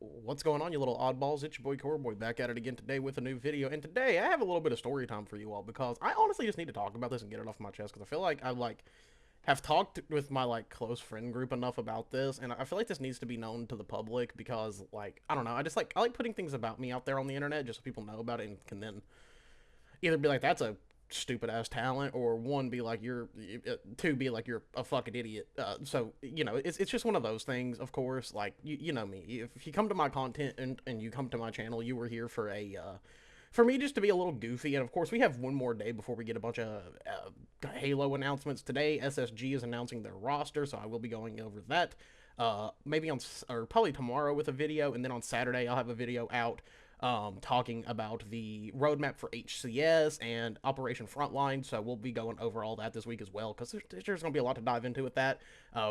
What's going on, you little oddballs? It's your boy Coreboy back at it again today with a new video. And today I have a little bit of story time for you all because I honestly just need to talk about this and get it off my chest because I feel like I have talked with my close friend group enough about this, and I feel like this needs to be known to the public because I don't know, I like putting things about me out there on the internet just so people know about it and can then either be like that's a stupid ass talent, or one be like you're two be like you're a fucking idiot. So it's just one of those things. Of course, like you know me. If you come to my content and you come to my channel, you were here for a for me just to be a little goofy. And of course, we have one more day before we get a bunch of Halo announcements. Today, SSG is announcing their roster, so I will be going over that. Maybe on or probably tomorrow with a video, and then on Saturday I'll have a video out talking about the roadmap for HCS and Operation Frontline. So we'll be going over all that this week as well because there's going to be a lot to dive into with that.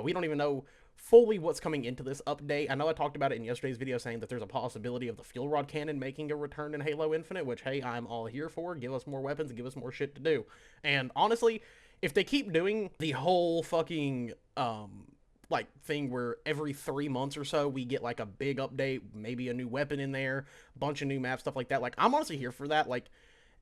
We don't even know fully what's coming into this update. I know I talked about it in yesterday's video saying that there's a possibility of the fuel rod cannon making a return in Halo Infinite, which, hey, I'm all here for. Give us more weapons and give us more shit to do. And honestly, if they keep doing the whole fucking thing where every 3 months or so we get like a big update, maybe a new weapon in there, bunch of new maps, stuff like that. Like, I'm honestly here for that. Like,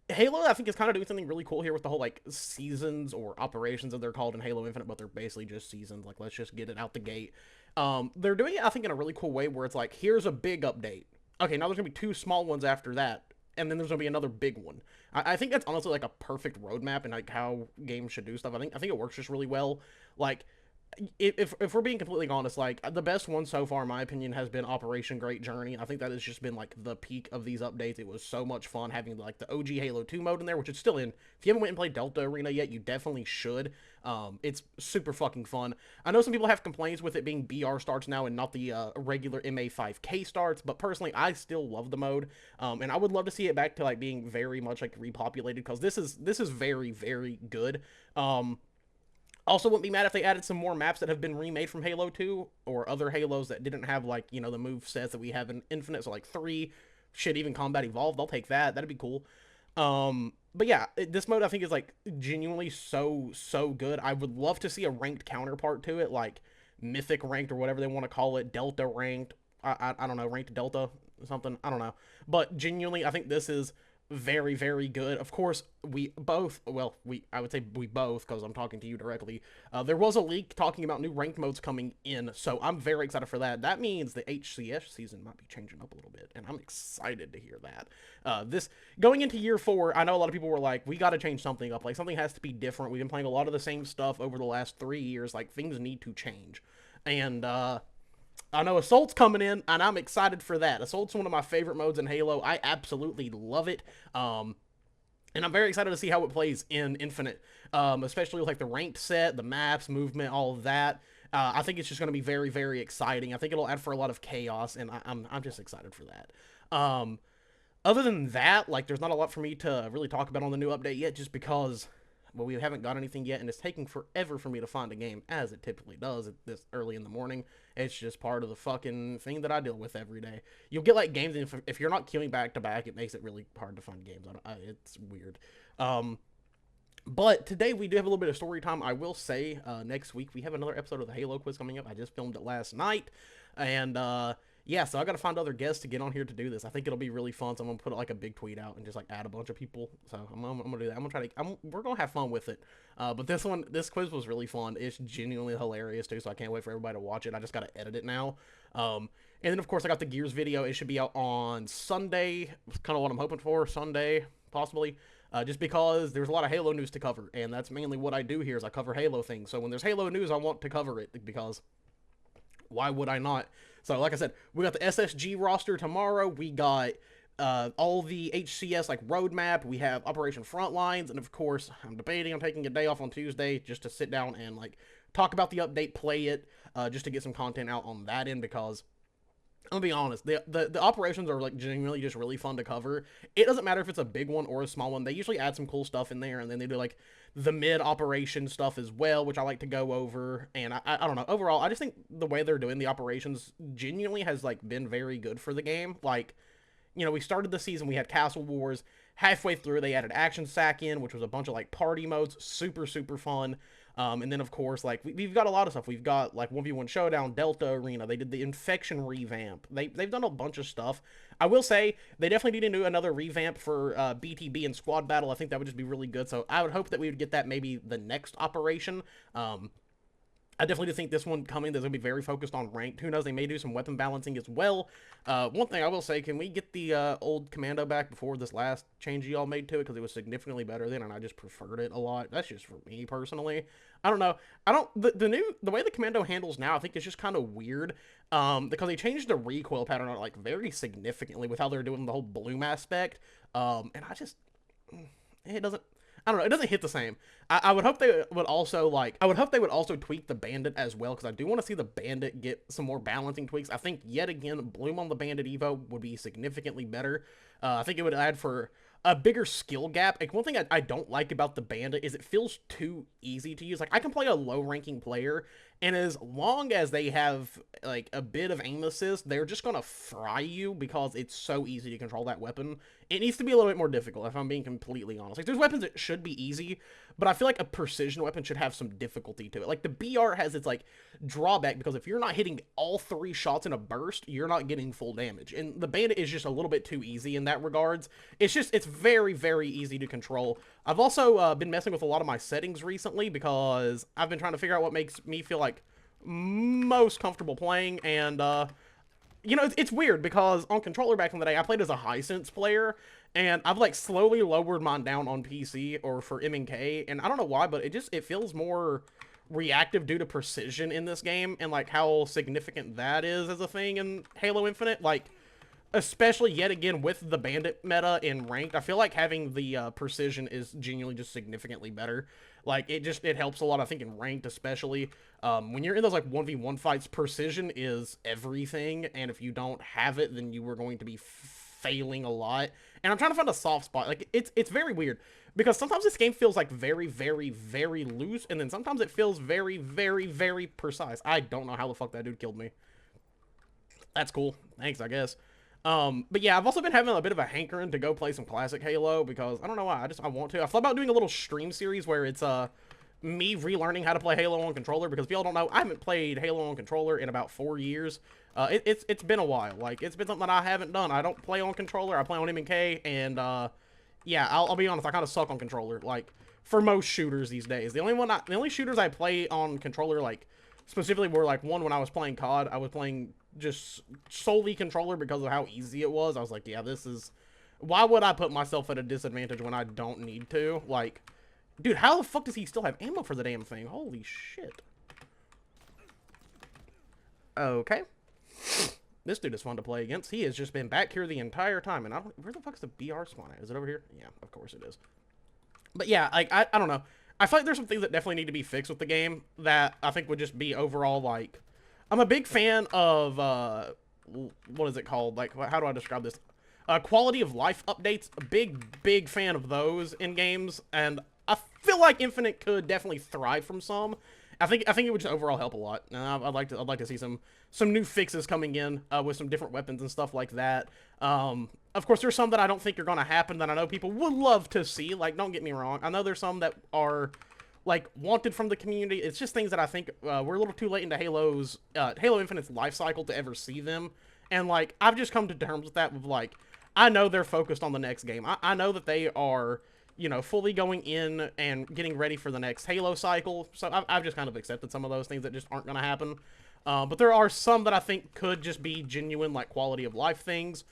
Halo, I think, is kind of doing something really cool here with the whole seasons or operations that they're called in Halo Infinite, but they're basically just seasons. Like, let's just get it out the gate. They're doing it, I think, in a really cool way where it's like, here's a big update. Okay, now there's gonna be two small ones after that, and then there's gonna be another big one. I think that's honestly like a perfect roadmap and like how games should do stuff. I think it works just really well. Like, if we're being completely honest, like the best one so far, in my opinion, has been Operation Great Journey. I think that has just been like the peak of these updates. It was so much fun having like the OG Halo 2 mode in there, which is still in. If you haven't went and played Delta Arena yet, you definitely should. It's super fucking fun. I know some people have complaints with it being BR starts now and not the regular MA5K starts, but personally, I still love the mode, and I would love to see it back to like being very much like repopulated because this is very very good. Also, wouldn't be mad if they added some more maps that have been remade from Halo 2 or other Halos that didn't have, like, the move sets that we have in Infinite. So, like, 3, shit, even Combat Evolved. I'll take that. That'd be cool. But yeah, this mode I think is, like, genuinely so good. I would love to see a ranked counterpart to it, like Mythic ranked or whatever they want to call it, Delta ranked. I don't know, ranked Delta or something. I don't know. But genuinely, I think this is very very good. Of course, we both, well, I would say we both because I'm talking to you directly. There was a leak talking about new ranked modes coming in, so I'm very excited for that. That means the HCS season might be changing up a little bit, and I'm excited to hear that. This going into year 4, I know a lot of people were like, we got to change something up, like something has to be different. We've been playing a lot of the same stuff over the last 3 years, like things need to change. And I know Assault's coming in, and I'm excited for that. Assault's one of my favorite modes in Halo. I absolutely love it. And I'm very excited to see how it plays in Infinite, especially with like the ranked set, the maps, movement, all of that. I think it's just going to be very, very exciting. I think it'll add for a lot of chaos, and I'm just excited for that. Other than that, like, there's not a lot for me to really talk about on the new update yet, just because, well, we haven't got anything yet, and it's taking forever for me to find a game, as it typically does at this early in the morning. It's just part of the fucking thing that I deal with every day. You'll get, like, games, and if you're not queuing back to back, it makes it really hard to find games. It's weird. But today we do have a little bit of story time. I will say, next week we have another episode of the Halo quiz coming up. I just filmed it last night, and, yeah, so I gotta find other guests to get on here to do this. I think it'll be really fun. So I'm gonna put like a big tweet out and just like add a bunch of people. So I'm gonna do that. I'm gonna try to. We're gonna have fun with it. But this quiz was really fun. It's genuinely hilarious too. So I can't wait for everybody to watch it. I just gotta edit it now. And then of course I got the Gears video. It should be out on Sunday. It's kind of what I'm hoping for. Sunday possibly. Just because there's a lot of Halo news to cover, and that's mainly what I do here is I cover Halo things. So when there's Halo news, I want to cover it because why would I not? So, like I said, we got the SSG roster tomorrow. We got all the HCS, like, roadmap. We have Operation Frontlines. And, of course, I'm debating on taking a day off on Tuesday just to sit down and, like, talk about the update, play it, just to get some content out on that end because I'm gonna be honest, the operations are, like, genuinely just really fun to cover. It doesn't matter if it's a big one or a small one. They usually add some cool stuff in there, and then they do, like, the mid-operation stuff as well, which I like to go over. And I don't know. Overall, I just think the way they're doing the operations genuinely has, like, been very good for the game. Like, we started the season, we had Castle Wars. Halfway through, they added Action Sack in, which was a bunch of, like, party modes. Super, super fun. And then of course, like we've got a lot of stuff. We've got like 1v1 Showdown, Delta Arena. They did the Infection revamp. They've done a bunch of stuff. I will say they definitely need to do another revamp for BTB and Squad Battle. I think that would just be really good. So I would hope that we would get that maybe the next operation. I definitely do think this one coming, there's going to be very focused on ranked. Who knows, they may do some weapon balancing as well. One thing I will say, can we get the old Commando back before this last change y'all made to it? Because it was significantly better then, and I just preferred it a lot. That's just for me, personally. I don't know. The way the Commando handles now, I think is just kind of weird. Because they changed the recoil pattern on it, like, very significantly with how they're doing the whole bloom aspect. And it doesn't... I don't know. It doesn't hit the same. I would hope they would also tweak the bandit as well, because I do want to see the bandit get some more balancing tweaks. I think yet again, bloom on the bandit evo would be significantly better. I think it would add for a bigger skill gap. Like, one thing I don't like about the bandit is it feels too easy to use. Like, I can play a low ranking player, and as long as they have like a bit of aim assist, they're just gonna fry you because it's so easy to control that weapon. It needs to be a little bit more difficult, if I'm being completely honest. Like, there's weapons that should be easy, but I feel like a precision weapon should have some difficulty to it. Like, the BR has its, like, drawback, because if you're not hitting all 3 shots in a burst, you're not getting full damage. And the bandit is just a little bit too easy in that regards. It's very, very easy to control. I've also been messing with a lot of my settings recently, because I've been trying to figure out what makes me feel like most comfortable playing, and, you know, it's weird, because on controller back in the day, I played as a high-sense player, and I've, like, slowly lowered mine down on PC or for M&K, and I don't know why, but it feels more reactive due to precision in this game, and, like, how significant that is as a thing in Halo Infinite. Like, especially yet again with the bandit meta in ranked, I feel like having the precision is genuinely just significantly better. Like, it helps a lot, I think, in ranked especially. When you're in those, like, 1v1 fights, precision is everything, and if you don't have it, then you are going to be failing a lot. And I'm trying to find a soft spot. Like, it's very weird, because sometimes this game feels, like, very, very, very loose, and then sometimes it feels very, very, very precise. I don't know how the fuck that dude killed me. That's cool. Thanks, I guess. But yeah, I've also been having a bit of a hankering to go play some classic Halo, because I don't know why, I want to. I thought about doing a little stream series where it's, me relearning how to play Halo on controller, because if y'all don't know, I haven't played Halo on controller in about 4 years. It's been a while. Like, it's been something that I haven't done. I don't play on controller, I play on M&K, and, yeah, I'll be honest, I kind of suck on controller, like, for most shooters these days. The only shooters I play on controller, like, specifically were, like, one when I was playing COD, I was playing just solely controller because of how easy it was. I was like, yeah, this is... Why would I put myself at a disadvantage when I don't need to? Like, dude, how the fuck does he still have ammo for the damn thing? Holy shit. Okay. This dude is fun to play against. He has just been back here the entire time, and I don't... Where the fuck is the BR spawn at? Is it over here? Yeah, of course it is. But yeah, like, I don't know. I feel like there's some things that definitely need to be fixed with the game that I think would just be overall, like... I'm a big fan of, what is it called? Like, how do I describe this? Quality of life updates. A big fan of those in games, and I feel like Infinite could definitely thrive from some. I think it would just overall help a lot. And I'd like to see some new fixes coming in with some different weapons and stuff like that. Of course, there's some that I don't think are going to happen that I know people would love to see. Like, don't get me wrong. I know there's some that are, like, wanted from the community. It's just things that I think we're a little too late into Halo Infinite's life cycle to ever see them. And, like, I've just come to terms with that, with, like, I know they're focused on the next game. I know that they are, you know, fully going in and getting ready for the next Halo cycle. So I've just kind of accepted some of those things that just aren't going to happen. But there are some that I think could just be genuine, like, quality of life things.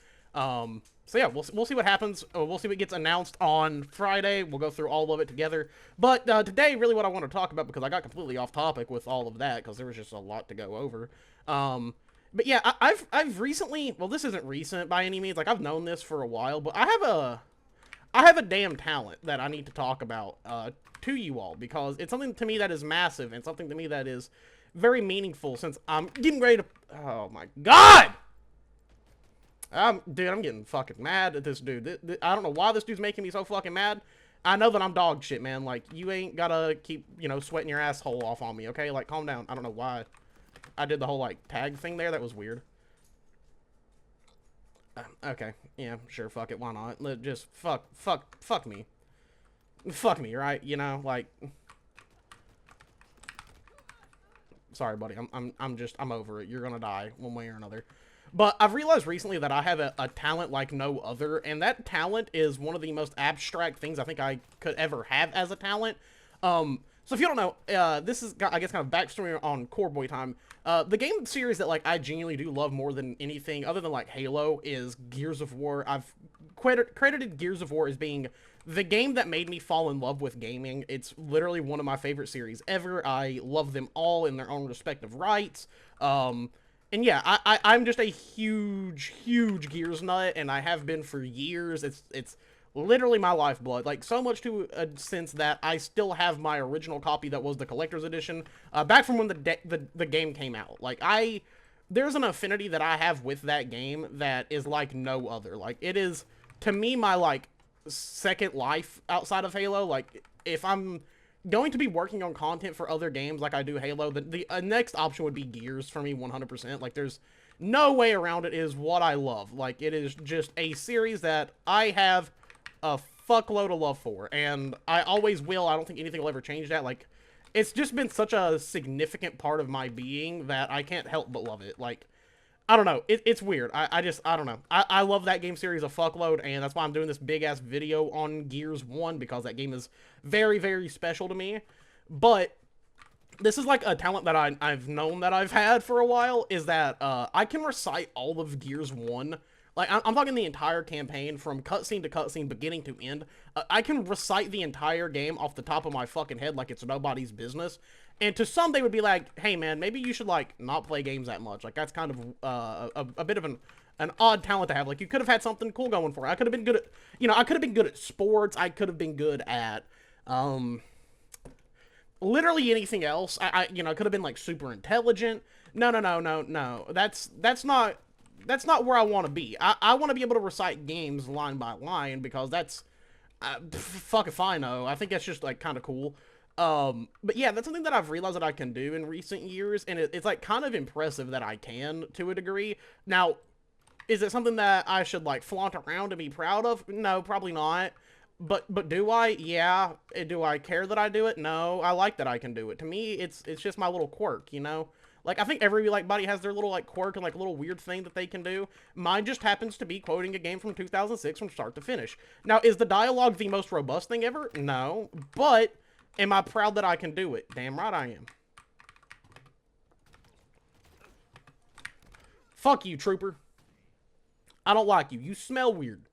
So yeah, we'll see what happens. We'll see what gets announced on Friday. We'll go through all of it together. But today, really what I want to talk about, because I got completely off topic with all of that, because there was just a lot to go over. But yeah, I've recently, well, this isn't recent by any means. Like, I've known this for a while, but I have a damn talent that I need to talk about to you all, because it's something to me that is massive, and something to me that is very meaningful, since I'm getting ready to... Oh my god! Dude, I'm getting fucking mad at this dude. I don't know why this dude's making me so fucking mad. I know that I'm dog shit, man. Like, you ain't gotta keep, you know, sweating your asshole off on me, okay? Like, calm down. I don't know why I did the whole, like, tag thing there. That was weird. Okay. Yeah, sure. Fuck it. Why not? Just fuck me. Fuck me, right? You know, like... Sorry, buddy. I'm over it. You're gonna die one way or another. But I've realized recently that I have a talent like no other, and that talent is one of the most abstract things I think I could ever have as a talent. So if you don't know, this is, I guess, kind of backstory on Core Boy time. The game series that, like, I genuinely do love more than anything, other than, like, Halo, is Gears of War. I've credited Gears of War as being the game that made me fall in love with gaming. It's literally one of my favorite series ever. I love them all in their own respective rights. And yeah, I'm just a huge Gears nut, and I have been for years. It's literally my lifeblood. Like, so much to a sense that I still have my original copy that was the collector's edition, back from when the game came out. Like, there's an affinity that I have with that game that is like no other. Like, it is, to me, my, like, second life outside of Halo. Like, if I'm going to be working on content for other games like I do Halo, the next option would be Gears for me 100%. Like, there's no way around it. It is what I love. Like, it is just a series that I have a fuckload of love for, and I always will. I don't think anything will ever change that. Like, it's just been such a significant part of my being that I can't help but love it. Like, I don't know. It's weird. I don't know. I love that game series a fuckload, and that's why I'm doing this big-ass video on Gears 1, because that game is very special to me. But this is like a talent that I've known that I've had for a while, is that I can recite all of Gears 1. Like, I'm talking the entire campaign from cutscene to cutscene, beginning to end. I can recite the entire game off the top of my fucking head like it's nobody's business. And to some, they would be like, hey, man, maybe you should, like, not play games that much. Like, that's kind of a bit of an odd talent to have. Like, you could have had something cool going for it. I could have been good at, I could have been good at sports. I could have been good at, literally anything else. I could have been, like, super intelligent. No. That's not where I want to be. I want to be able to recite games line by line, because that's, fuck if I know. I think that's just, like, kind of cool. But yeah, that's something that I've realized that I can do in recent years, and it's, like, kind of impressive that I can, to a degree. Now, is it something that I should, like, flaunt around and be proud of? No, probably not. But do I? Yeah. Do I care that I do it? No. I like that I can do it. To me, it's just my little quirk, you know? Like, I think every, like, buddy has their little, like, quirk and, like, little weird thing that they can do. Mine just happens to be quoting a game from 2006 from start to finish. Now, is the dialogue the most robust thing ever? No. But am I proud that I can do it? Damn right I am. Fuck you, trooper. I don't like you. You smell weird.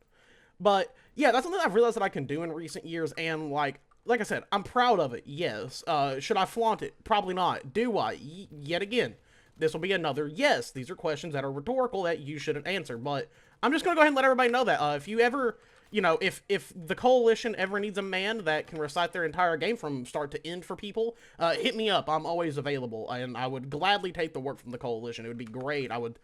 But yeah, that's something I've realized that I can do in recent years, and like I said, I'm proud of it, yes. Should I flaunt it? Probably not. Do I? Yet again, this will be another yes. These are questions that are rhetorical that you shouldn't answer, but I'm just going to go ahead and let everybody know that if you ever, if the Coalition ever needs a man that can recite their entire game from start to end for people, hit me up. I'm always available, and I would gladly take the work from the Coalition. It would be great. I would,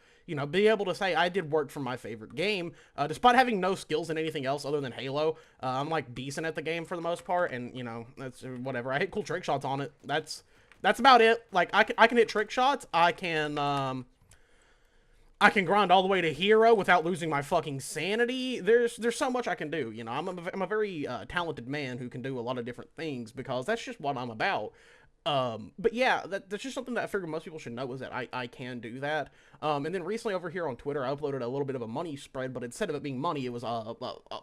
be able to say I did work from my favorite game, despite having no skills in anything else other than Halo. I'm, like, decent at the game for the most part, and, that's whatever. I hit cool trick shots on it. That's about it. Like, I can hit trick shots. I can grind all the way to hero without losing my fucking sanity. There's so much I can do, I'm a very talented man who can do a lot of different things, because that's just what I'm about. But yeah, that's just something that I figure most people should know, is that I can do that. And then recently over here on Twitter, I uploaded a little bit of a money spread, but instead of it being money, it was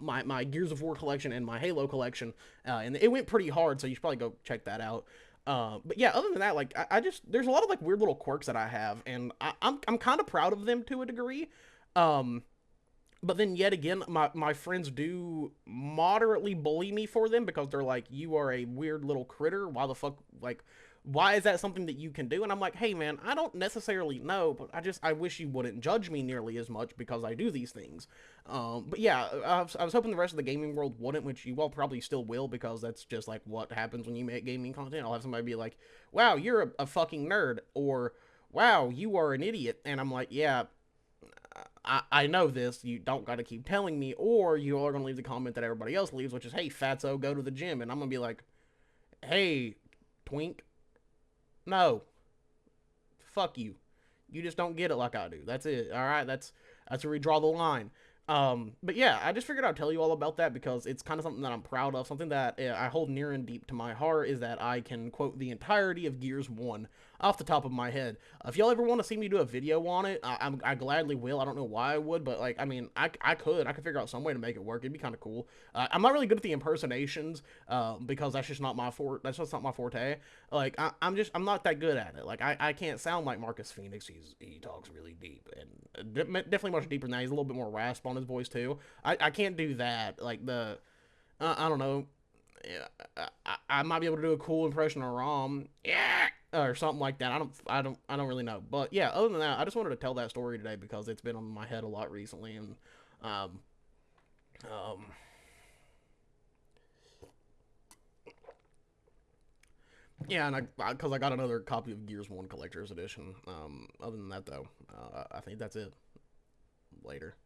my Gears of War collection and my Halo collection, and it went pretty hard, so you should probably go check that out. But yeah, other than that, like, I just, there's a lot of, like, weird little quirks that I have, and I'm kind of proud of them to a degree. But then yet again, my friends do moderately bully me for them, because they're like, you are a weird little critter. Why the fuck, like, why is that something that you can do? And I'm like, hey man, I don't necessarily know, but I wish you wouldn't judge me nearly as much because I do these things. But yeah, I was hoping the rest of the gaming world wouldn't, which you all probably still will, because that's just, like, what happens when you make gaming content. I'll have somebody be like, wow, you're a fucking nerd, or wow, you are an idiot. And I'm like, yeah, I know this, you don't gotta keep telling me, or you are gonna leave the comment that everybody else leaves, which is, hey, fatso, go to the gym. And I'm gonna be like, hey, twink, no, fuck you. You just don't get it like I do. That's it. Alright, that's where we draw the line. But yeah, I just figured I'd tell you all about that, because it's kind of something that I'm proud of, something that I hold near and deep to my heart, is that I can quote the entirety of Gears 1 off the top of my head. If y'all ever want to see me do a video on it, I gladly will. I don't know why I would, but like, I mean, I could figure out some way to make it work. It'd be kind of cool. I'm not really good at the impersonations, because that's just not my That's just not my forte. Like, I'm not that good at it. Like, I can't sound like Marcus Phoenix. He talks really deep, and definitely much deeper than that. He's a little bit more rasp on his voice too. I can't do that. Like I don't know. Yeah, I might be able to do a cool impression of Rom, yeah, or something like that. I don't really know. But yeah, other than that, I just wanted to tell that story today because it's been on my head a lot recently, and um, um, yeah, and because I got another copy of Gears One Collector's Edition. Other than that, though, I think that's it. Later.